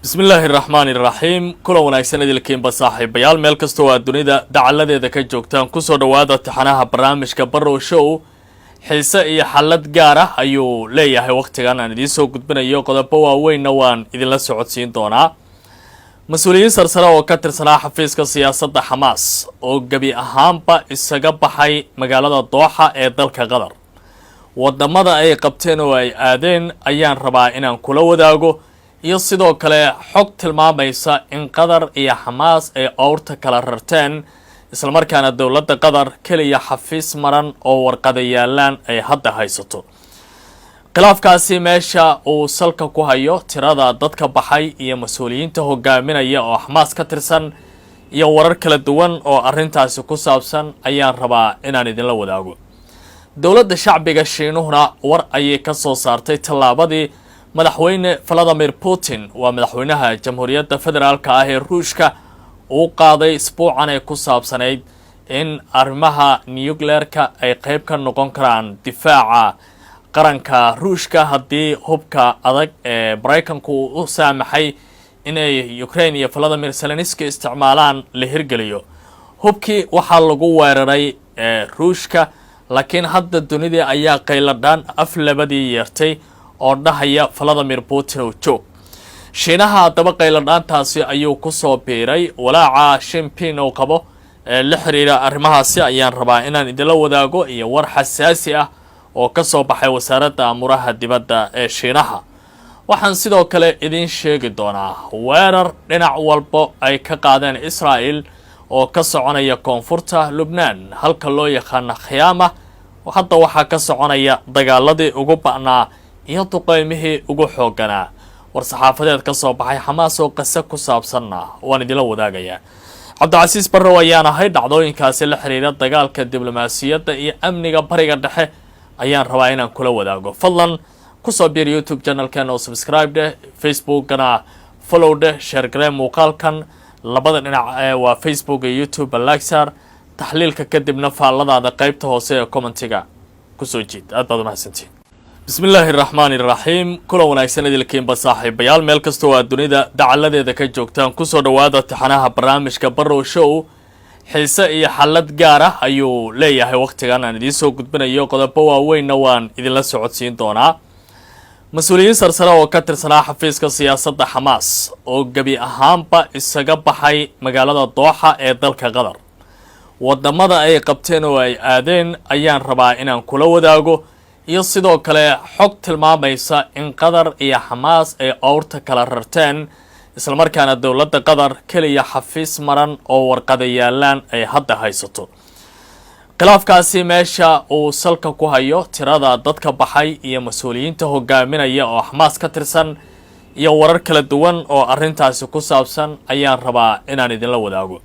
بسم الله الرحمن الرحيم كل وناكسن idilkiin ba saaxiibayaal meel kasto oo dunida dacaladeeda ka joogtaan ku soo dhawaada taxanaha barnaamijka Barrow Show xiisa iyo xalad gaar ah ayuu leeyahay waqtigan aan idin soo gudbinayo qodobo waaweyn waan idin la socodsiin doonaa mas'uuliyiin sarsare oo ka tirsanaa xafiiska siyaasadda Hamas oo gabi ahaanba isaga baxay magaalada Doha ee dalka Qatar wadamada ay qabteen oo ay aadeen ayaan rabaa inaan kula wadaago iyo sidoo kale xog tilmaamaysa in Qatar iyo Hamas ay awrta kala rarteen isla markaana dawladda Qatar kaliya xafiis maran oo warqad yaalaan ay hadda haysato khilaafkaasi meesha uu salka ku hayo tirada dadka baxay iyo mas'uuliyiinta hogaaminaya oo Hamas ka tirsan iyo warar kala duwan oo arintaasi ku saabsan ayaan rabaa inaan idin la wadaago dawladda shacbiga Shiinuhuna war ayay ka soo saartay talaabadii madaxweyne Vladimir Putin waa madaxweynaha Jamhuuriyadda Federaalka ah ee Ruushka uu qaaday isbuucan ee ku saabsanayd in arrimaha nuclearka ay qayb ka noqon karaan difaaca qaranka Ruushka haddii hubka adag ee Mareykanku u saamaxay inay Ukraine iyo Vladimir Zelensky isticmaalaan la hirgeliyo hubkii waxaa lagu weeraray Ruushka laakiin hadda dunida ayaa qayladaan aflabadii yeertay oo dhahaya Vladimir Putin oo joog Shiinaha daba qayladhaantaasi ayuu ku soo biiray walaaca Jinping oo qabo la xiriira arrimahaasi ayaan rabaa inaan idin la wadaago iyo war xasaasi ah oo ka soo baxay wasaaradda amuraha dibadda ee Shiinaha waxaan sidoo kale idin sheegi doonaa weerar dhinac walba ay ka qaadeen Israel oo ka soconaya koonfurta Lebanon halka loo yaqaan Khiyama hadda waxaa ka soconaya dagaaladii ugu ba'naa iyo duqeymihii ugu xooganaa war saxaafadeed ka soo baxay Hamas oo qasa ku saabsanna waan idin la wadaagayaa Cabdicasiis Barrow ayaan ahay dhacdooyinkaasi la xiriira dagaalka diblomaasiyadda iyo amniga bariga dhexe ayaan rabaa inaan kula wadaago fadlan ku soo biir YouTube channelkan oo subscribe dheh Facebook-kana follow dheh share garee muuqaalkan labada dhinac waa Facebook iyo YouTube like saar taxliilka kadibna faalladaada qaybta hoose ee commentiga ku soo jiid aad baad mahadsantiin بسم الله الرحمن الرحيم كل وناكسن idilkiin ba saaxiibayaal meel kasto oo dunida dacaladeeda ka joogtaan ku soo dhawaada taxanaha barnaamijka Barrow Show xiisa iyo xalad gaar ah ayuu leeyahay waqtigan aan idin soo gudbinayo qodobo waaweyn waan idin la socodsiin doonaa mas'uuliyiin sarsare oo ka tirsanaa xafiiska siyaasadda Hamas oo gabi ahaanba isaga baxay magaalada Doha ee dalka Qatar wadamada ay qabteen oo ay aadeen ayaan rabaa inaan kula wadaago iyo sidoo kale xog tilmaamaysa in Qatar iyo Hamas ay awrta kala rarteen isla markaana dawladda Qatar kaliya xafiis maran oo warqad yaalaan ay hadda haysato khilaafkaasi meesha uu salka ku hayo tirada dadka baxay iyo mas'uuliyiinta hogaaminaya oo Hamas ka tirsan iyo warar kala duwan oo arintaasi ku saabsan ayaan rabaa inaan idin la wadaago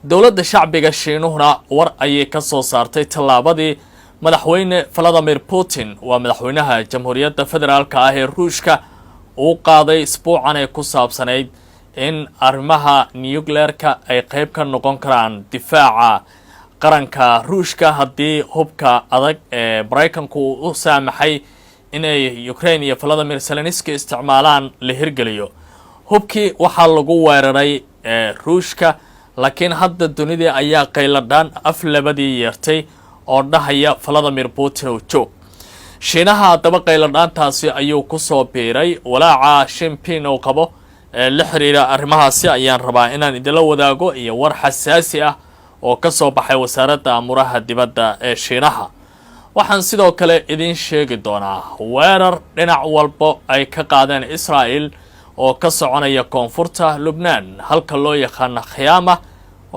dawladda shacbiga Shiinuhuna war ayay ka soo saartay talaabadii madaxweyne Vladimir Putin waa madaxweynaha Jamhuuriyadda Federaalka ah ee Ruushka uu qaaday isbuucan ee ku saabsanayd in arrimaha nuclearka ay qayb ka noqon karaan difaaca qaranka Ruushka haddii hubka adag ee Mareykanku u saamaxay inay Ukraine iyo Vladimir Zelensky isticmaalaan la hirgeliyo hubkii waxaa lagu weeraray Ruushka laakiin hadda dunida ayaa qayladaan aflabadii yeertay oo dhahaya Vladimir Putin oo joog Shiinaha daba qayladhaantaasi ayuu ku soo biiray walaaca Jinping oo qabo la xiriira arrimahaasi ayaan rabaa inaan idin la wadaago iyo war xasaasi ah oo ka soo baxay wasaaradda amuraha dibadda ee Shiinaha waxaan sidoo kale idin sheegi doonaa weerar dhinac walba ay ka qaadeen Israel oo ka soconaya koonfurta Lebanon halka loo yaqaan Khiyama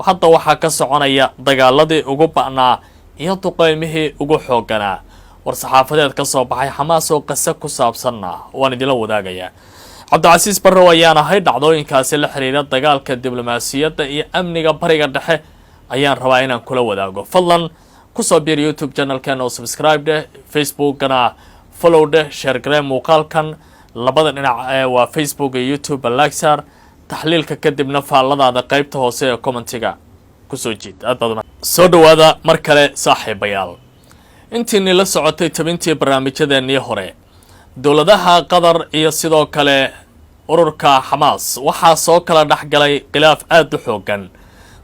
hadda waxaa ka soconaya dagaaladii ugu ba'naa iyo duqeymihii ugu xooganaa war saxaafadeed ka soo baxay Hamas oo qasa ku saabsanna waan idin la wadaagayaa Cabdicasiis Barrow ayaan ahay dhacdooyinkaasi la xiriira dagaalka diblomaasiyadda iyo amniga bariga dhexe ayaan rabaa inaan kula wadaago fadlan ku soo biir YouTube channelkan oo subscribe dheh Facebook-kana follow dheh share garee muuqaalkan labada dhinac waa Facebook iyo YouTube like saar taxliilka kadibna faalladaada qaybta hoose ee commentiga ku soo jiid aad baad soo dhawaada mar kale saaxiibayaal intii la socotay tabintii barnaamijyadeennii hore dawladaha Qatar iyo sidoo kale ururka xamaas waxaa soo kala dhexgalay khilaaf aad u xoogan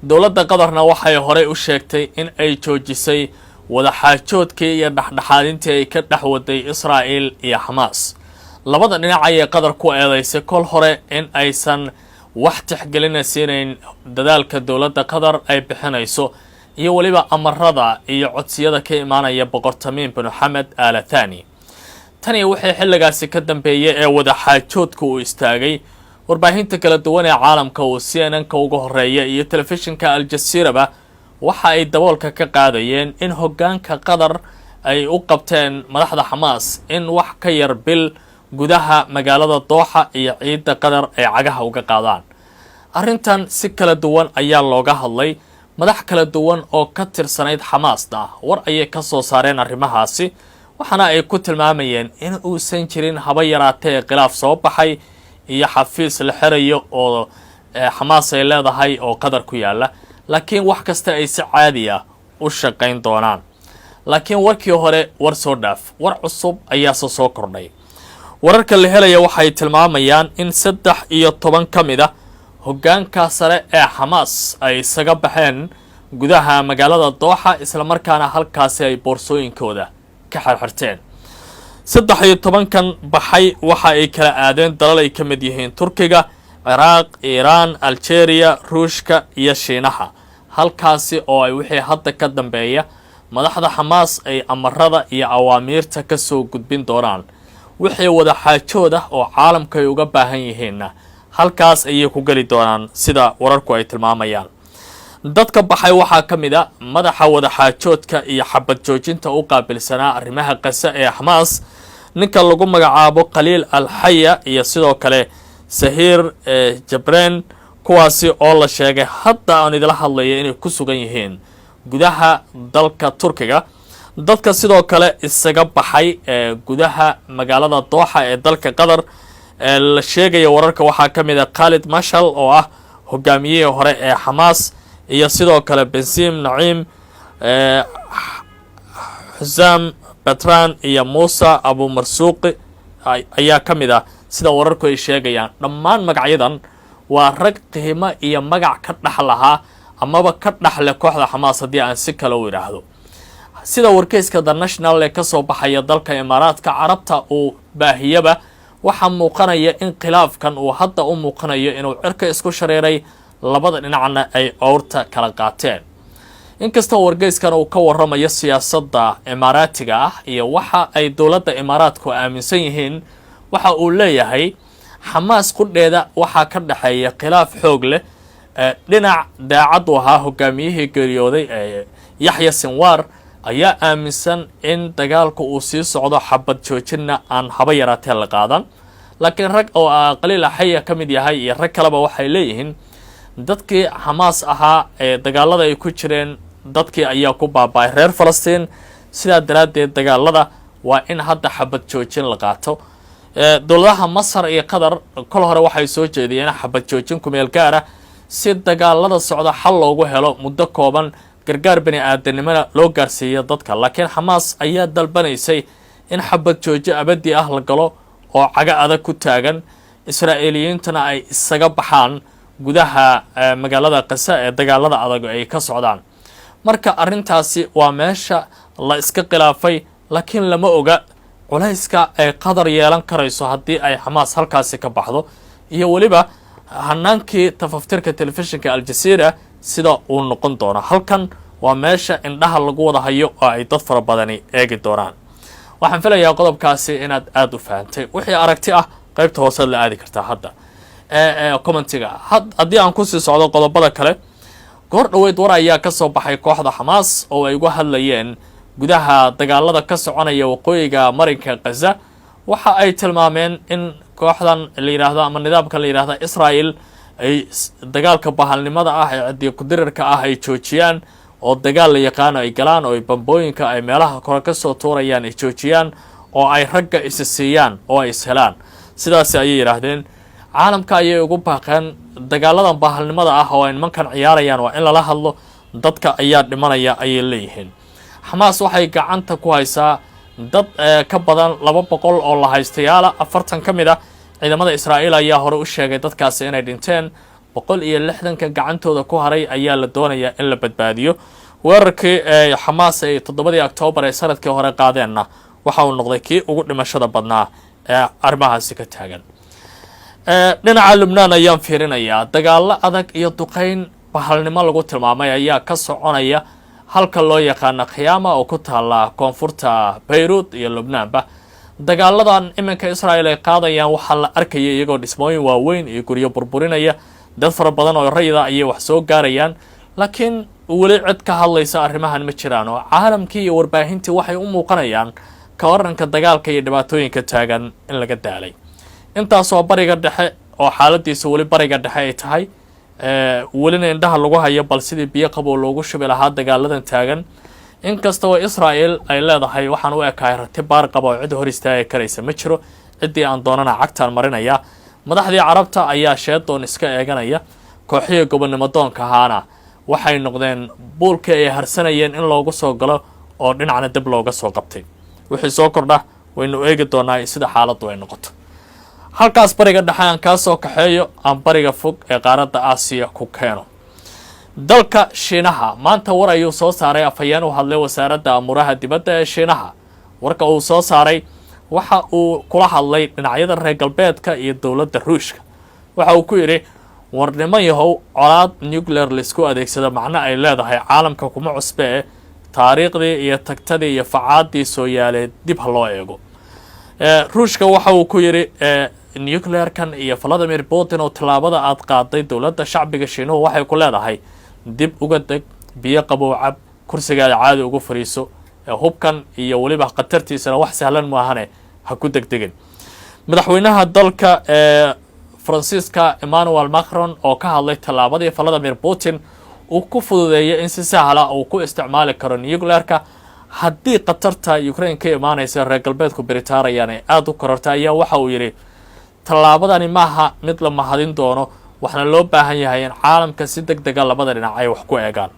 dowladda qatarna waxay horey u sheegtay in ay joojisay wadaxaajoodkii iyo dhexdhexaadintii ay ka dhex waday israa'iil iyo xamaas labada dhinac ayay qatar ku eedaysay kol hore in aysan wax tixgelina siinayn dadaalka dowladda qatar ay bixinayso iyo weliba amarada iyo codsiyada ka imaanaya boqor tamiim bin xamed al thani tani waxay xilligaasi ka dambeeyay ee wadaxaajoodka uu istaagay warbaahinta kala duwan ee caalamka uu CNN-ka uga horeeya iyo telefishinka Al Jazeera waxa ay daboolka ka qaadayeen in hoggaanka qatar ay u qabteen madaxda xamaas in wax ka yar bil gudaha magaalada Dooxa iyo ciidda qatar ay cagaha uga qaadaan arrintan si kala duwan ayaa looga hadlay madax kala duwan oo ka tirsanayd xamaasda war ayay ka soo saareen arrimahaasi waxaana ay ku tilmaamayeen in uusan jirin haba yaraatee khilaaf soo baxay iyo xafiis la xirayo oo xamaas ay leedahay oo qatar ku yaala laakiin wax kasta ay si caadi ah u shaqayn doonaan laakiin warkii hore war soo dhaaf war cusub ayaa soo kordhay wararka la helaya waxay tilmaamayaan in 13 ka mid ah hoggaanka sare ee xamaas ay isaga baxeen gudaha magaalada Dooxa isla markaana halkaasi ay boorsooyinkooda ka xirxirteen 13 baxay waxa ay kala aadeen dalal ay ka mid yihiin Turkiga, Ciraaq, Iiraan, Algeria, Ruushka iyo Shiinaha halkaasi oo ay wixii hadda ka dambeeya madaxda xamaas ay amarada iyo awaamiirta ka soo gudbin doonaan wixii wada xaajood ah oo caalamka ay uga baahan yihiin halkaas ayay ku gali doonaan sida wararku ay tilmaamayaan dadka baxay waxaa ka mid ah madaxa wada xaajoodka iyo xabad joojinta u qaabilsanaa arrimaha qasa ee xamaas ninka lagu magacaabo Khaliil al-Haya iyo sidoo kale Sahir Jabreen kuwaasi oo la sheegay hadda aan idila hadlayo inay ku sugan yihiin gudaha dalka Turkiga dadka sidoo kale isaga baxay gudaha magaalada Dooxa ee dalka Qatar la sheegay wararka waxaa ka mid ah Khalid Mashal oo ah hogaamiyihii hore ee xamaas iyo sidoo kale Bensim Naim Husam Batran iyo Musa Abu Marsuuqi ayaa ka mid ah sida wararku ay sheegayaan dhammaan magacyadan waa rag qiimo iyo magac ka dhaxlaha amaba ka dhaxle kooxda xamaas hadii aan si kale u yiraahdo sida warkeyska The National ee ka soo baxaya dalka Imaaraadka Carabta uu baahiyaba waxa muuqanaya in khilaafkan uu hadda u muuqanayo inuu cirka isku shareeray labada dhinacna ay awrta kala qaateen inkasta wargeyskan uu ka warramayo siyaasadda Imaaraatiga ah iyo waxa ay dowladda Imaaraadku aaminsan yihiin waxa uu leeyahay xamaas qudheeda waxa ka dhaxeeya khilaaf xoog leh dhinac daacad u ahaa hogaamiyihii geeriyooday Yahya Sinwar ayaa aaminsan in dagaalku uu sii socdo xabad joojinna aan haba yaraatee la qaadan laakiin rag oo Khaliil al-Haya ka mid yahay iyo rag kaleba waxay leeyihiin dadkii xamaas ahaa ee dagaalada ay ku jireen dadkii ayaa ku baaba'ay reer Falastiin sida daraadeed dagaalada waa in hadda xabad joojin la qaato dowladaha Masar iyo Qatar kol hore waxay soo jeediyeen xabad joojin ku meel gaar ah si dagaalada socda xal loogu helo muddo kooban gargaar bani aadanimada loo gaarsiiyo dadka laakiin xamaas ayaa dalbanaysay in xabad jooji abadi ah la galo oo caga adag ku taagan Israa'iiliyiintana ay isaga baxaan gudaha magaalada Qasa ee dagaalada adag ay ka socdaan marka arrintaasi waa meesha la iska khilaafay laakiin lama oga culayska ay Qatar yeelan karayso haddii ay xamaas halkaasi ka baxdo iyo waliba hanaankii tafaftirka telefishinka Al Jazeera sida uu noqon doono halkan waa meesha indhaha lagu wada hayo oo ay dad fara badani eegi doonaan waxaan filayaa qodobkaasi inaad aad u fahantay wixii aragti ah qaybta hoose la aadi kartaa hadda commentiga haddii aan ku sii socdo qodobada kale goor dhaweyd war ayaa ka soo baxay kooxda xamaas oo ay uga hadlayeen gudaha dagaalada ka soconaya waqooyiga marinka Gaza waxa ay tilmaameen in kooxdan la yiraahdo ama nidaamka la yiraahdo Israa'iil ay dagaalka bahalnimada ah ee ciidan ku dirirka ah ay joojiyaan oo dagaal la yaqaan ay galaan oo bambooyinka ay meelaha kor ka soo tuurayaan ay joojiyaan oo ay ragga is siiyaan oo ay ishelaan sidaas ay yiraahdeen caalamka ayay ugu baaqeen dagaaladan bahalnimada ah oo ay nimankan ciyaarayaan waa in la hadlo dadka ayaa dhimanaya ay leeyihiin xamaas waxay gacanta ku haysaa dad ka badan 200 oo la haystayaal 40 kamid ah ciidamada Israa'iil ayaa hore u sheegay dadkaasi inay dhinteen 160 gacantooda ku haray ayaa la doonayaa in la badbaadiyo weerarkii Xamaas ee 7 Oktoobar ee sanadkii hore qaadeenna waxa uu noqday kii ugu dhimashada badnaa ee arrimahaasi ka taagan dhinaca Lubnaan ayaan fiirinayaa dagaalo adag iyo duqeyn bahalnimo lagu tilmaamay ayaa ka soconaya halka loo yaqaan Khiyaama oo ku taala koonfurta Beirut iyo Lubnaanba dagaaladan iminka Israa'iil ay qaadayaan waxa la arkayay iyagoo dhismooyin waaweyn iyo guryo burburinaya dad fara badan oo rayida ay wax soo gaarayaan laakiin wali cid ka hadlaysa arrimahan ma jiraan oo caalamkii iyo warbaahintii waxay u muuqanayaan ka waranka dagaalka iyo dhibaatooyinka taagan in laga daalay intaas oo bariga dhexe oo xaaladiisa wali bariga dhexe ay tahay walina indhaha lagu hayo bal sidii biyo qabow loogu shubi lahaa dagaaladan taagan inkasta oo Israa'iil ay leedahay waxaan u ekahay rati baar qabo cid hor istaagay karaysa ma jiro cidii aan doonana cagtaan marinaya madaxdii carabta ayaa sheedoon iska eeganaya kooxihii gobonnimo doonka ahaana waxay noqdeen buulka ay harsanayeen in loogu soo galo oo dhinacna dib looga soo qabtay wixii soo kordha waynu eegi doonaa sida xaaladdu ay noqoto halkaas bariga dhexe aan ka soo kaxeeyo aan bariga fog ee qaaradda Aasiya ku keeno dalka Shiinaha maanta war ayuu soo saaray afhayeen u hadlay wasaaradda amuraha dibadda ee Shiinaha warka uu soo saaray waxa uu kula hadlay dhinacyada reer galbeedka iyo dawladda Ruushka waxa uu ku yiri warnimo yahow colaad nuclear la isku adeegsado macna ay leedahay caalamka kuma cusbee taariikhdii iyo tagtadii iyo facaadii soo yaaleed dib loo eego Ruushka waxa uu ku yiri nuclear kan iyo Vladimir Putin oo talaabada aad qaaday dawladda shacbiga Shiinuhu waxay ku leedahay dib uga deg biyo qabow cab kursigaada caadi ugu fariiso hubkan iyo waliba qatartiisana wax sahlan ma ahane ha ku degdegin madaxweynaha dalka Francisca Emmanuel Macron oo ka hadlay talaabadii Vladimir Putin uu ku fududeeyay in si sahal ah uu ku isticmaali karo nuclearka haddii qatarta Ukraine ka imaanaysa reer galbeedku Britaaneeyana aad u korortay ayaa waxa uu yiri talaabadani maaha mid la mahadin doono waxna loo baahan yahay in caalamka si degdeg ah labada dhinac ay wax ku eegaan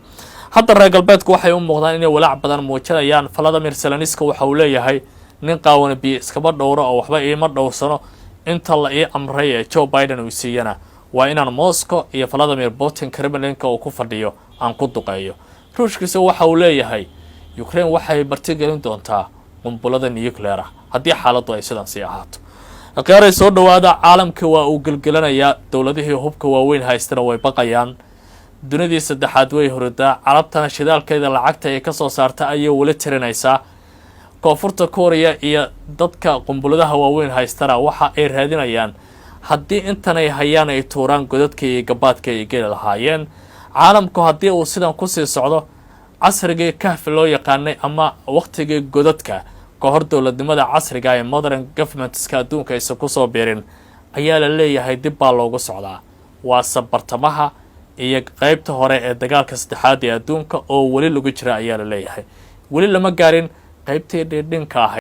hadda reer galbeedku waxay u muuqdaan inay walaac badan muujinayaan Vladimir Zelensky waxa uu leeyahay nin qaawan biyo iskaba dhowro oo waxba iima dhowrsano inta la ii amray Joe Biden uu siiyana waa inaan Moscow iyo Vladimir Putin Kremlinka uu ku fadhiyo aan ku duqeeyo Ruushkiisa waxa uu leeyahay Ukraine waxay bartilgelin doontaa qumbulada nuclear haddii xaaladdu ay sidan sii ahaato aqaaray soo dhawaada caalamka waa uu galgalanaya dawladihii hubka waaweyn haystana way baqayaan dunidii saddexaad way horodaa carabtana shidaalkeeda lacagta ay ka soo saarta ayay wali tirinaysaa koonfurta Korea iyo dadka qumbuladaha waaweyn haystana waxa ay raadinayaan haddii intan ay hayaan ay tuuraan godadka iyo gabaadka ay geli lahaayeen caalamku haddii uu sidan ku sii socdo casrigii kahf loo yaqaanay ama waqtigii godadka ka hor dawladnimada casriga ee modern governmentska adduunka aysan ku soo biirin ayaa la leeyahay dib baa loogu socdaa waa sabartamaha iyo qaybta hore ee dagaalka saddexaad ee adduunka oo wali lagu jira ayaa la leeyahay wali lama gaarin qaybtii dhidhinka ah